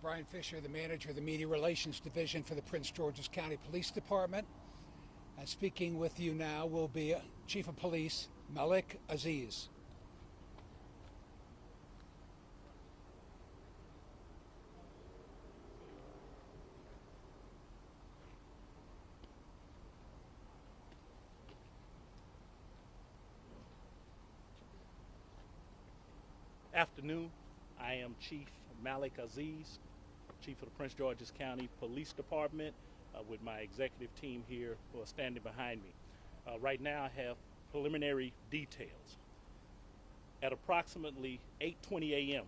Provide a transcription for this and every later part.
Brian Fisher, the manager of the Media Relations Division for the Prince George's County Police Department. Speaking with you now will be Chief of Police Malik Aziz. Afternoon. I am Chief Malik Aziz, Chief of the Prince George's County Police Department, with my executive team here who are standing behind me. Right now I have preliminary details. At approximately 8:20 a.m.,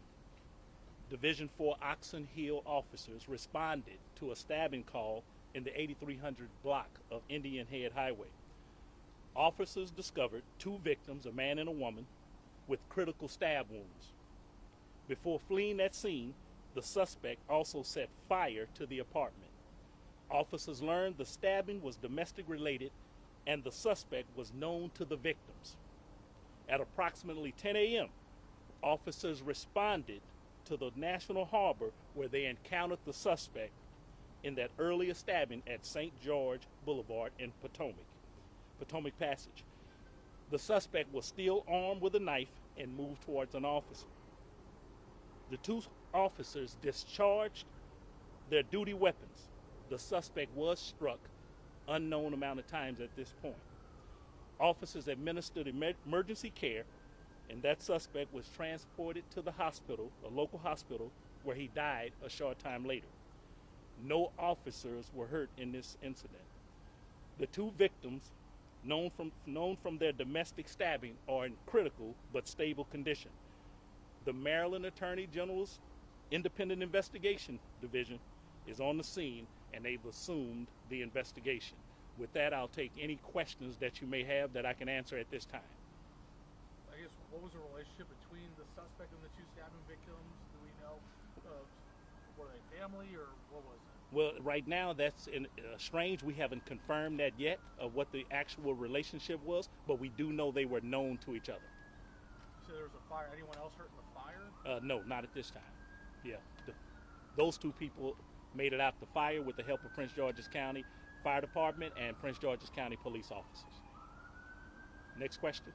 Division 4 Oxon Hill officers responded to a stabbing call in the 8300 block of Indian Head Highway. Officers discovered two victims, a man and a woman, with critical stab wounds. Before fleeing that scene, the suspect also set fire to the apartment. Officers learned the stabbing was domestic related and the suspect was known to the victims. At approximately 10 a.m., officers responded to the National Harbor where they encountered the suspect in that earlier stabbing at St. George Boulevard and Potomac Passage. The suspect was still armed with a knife and moved towards an officer. The two officers discharged their duty weapons. The suspect was struck unknown amount of times at this point. Officers administered emergency care, and that suspect was transported to the hospital, a local hospital, where he died a short time later. No officers were hurt in this incident. The two victims, known from their domestic stabbing, are in critical but stable condition. The Maryland Attorney General's Independent Investigation Division is on the scene, and they've assumed the investigation. With that, I'll take any questions that you may have that I can answer at this time. I guess, what was the relationship between the suspect and the two stabbing victims? Do we know? Were they family, or what was it? Well, right now, that's strange. We haven't confirmed that yet of what the actual relationship was, but we do know they were known to each other. So there was a fire. Anyone else hurt in the fire? No, not at this time. Yeah, those two people made it out the fire with the help of Prince George's County Fire Department and Prince George's County police officers. Next question.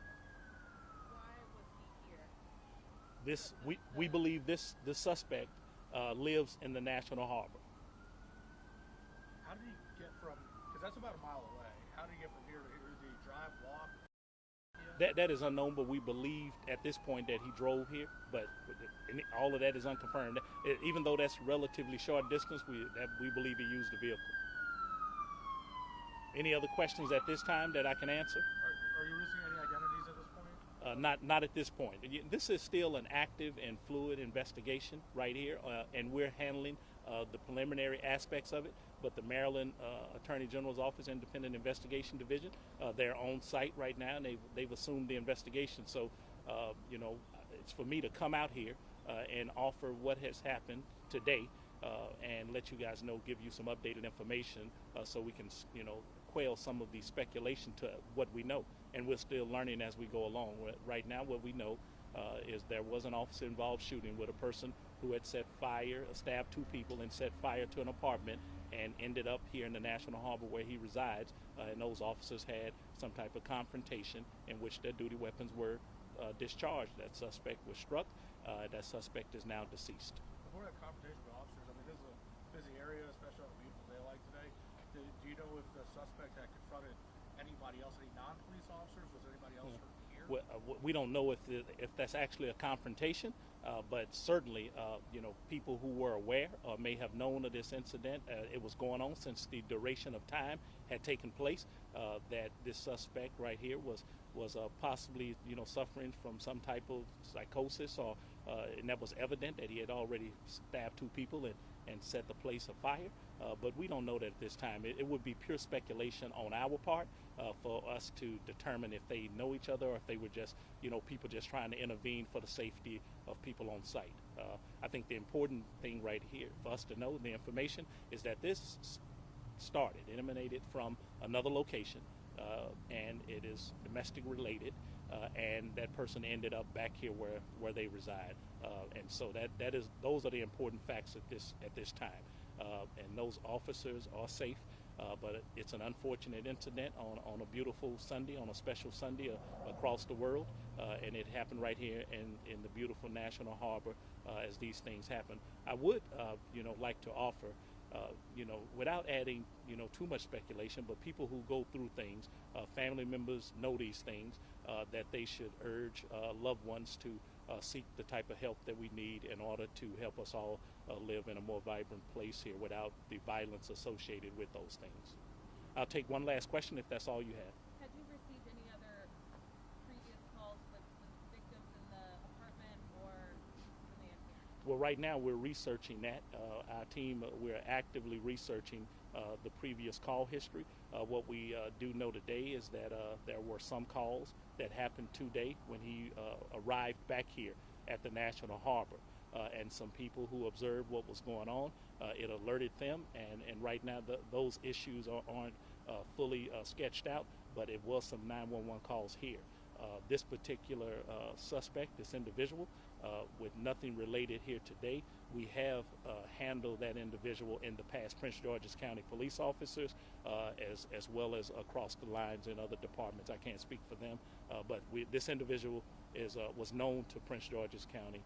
Why was he here? We believe this suspect lives in the National Harbor. How did he get from? Because that's about a mile away. How did he get from here to here? Did he drive, walk? That is unknown, but we believe at this point that he drove here, but all of that is unconfirmed. Even though that's relatively short distance, we believe he used the vehicle. Any other questions at this time that I can answer? Are you releasing any identities at this point? Not at this point. This is still an active and fluid investigation right here, and we're handling the preliminary aspects of it. But the Maryland Attorney General's Office Independent Investigation Division, they're on site right now, and they've assumed the investigation. So, it's for me to come out here and offer what has happened today and let you guys know, give you some updated information so we can, quell some of the speculation to what we know. And we're still learning as we go along. Right now, what we know is there was an officer-involved shooting with a person who had stabbed two people and set fire to an apartment and ended up here in the National Harbor where he resides. And those officers had some type of confrontation in which their duty weapons were discharged. That suspect was struck. That suspect is now deceased. Before that confrontation with officers, I mean, this is a busy area, especially on a beautiful day like today. Do you know if the suspect had confronted anybody else, any non-police officers? Was anybody else hurt here? Well, we don't know if that's actually a confrontation, but certainly, people who were aware or may have known of this incident, it was going on since the duration of time had taken place, that this suspect right here was possibly, suffering from some type of psychosis, and that was evident that he had already stabbed two people and set the place afire. But we don't know that at this time. It would be pure speculation on our part for us to determine if they know each other or if they were just, people just trying to intervene for the safety of people on site. I think the important thing right here for us to know, the information, is that this it emanated from another location, and it is domestic related, and that person ended up back here where they reside. And so those are the important facts at this time. And those officers are safe. But it's an unfortunate incident on a beautiful Sunday, on a special Sunday across the world, and it happened right here in the beautiful National Harbor as these things happen. I would, like to offer, without adding, too much speculation, but people who go through things, family members know these things, that they should urge loved ones to seek the type of help that we need in order to help us all live in a more vibrant place here without the violence associated with those things. I'll take one last question if that's all you have. Had you received any other previous calls with victims in the apartment or when they appeared? Well, right now we're researching that. Our team, we're actively researching the previous call history. What we do know today is that there were some calls that happened today when he arrived back here at the National Harbor. And some people who observed what was going on, it alerted them, and right now those issues aren't fully sketched out, but it was some 911 calls here. This particular suspect, this individual, with nothing related here today, we have handled that individual in the past, Prince George's County police officers, as well as across the lines in other departments. I can't speak for them, but this individual was known to Prince George's County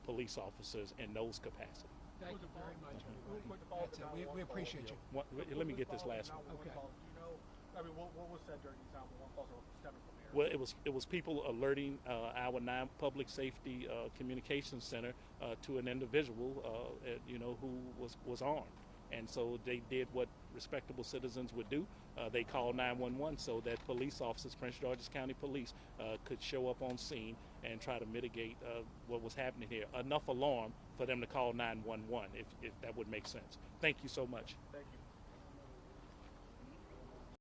police officers in those capacities. Thank you very much, everybody. We appreciate you. Let me get this last one. Okay. What was said during these 911 calls stemming from here? Well, it was people alerting our public safety communications center to an individual, who was armed, and so they did what respectable citizens would do. They called 911 so that police officers, Prince George's County Police, could show up on scene and try to mitigate what was happening here. Enough alarm for them to call 911, if that would make sense. Thank you so much. Thank you.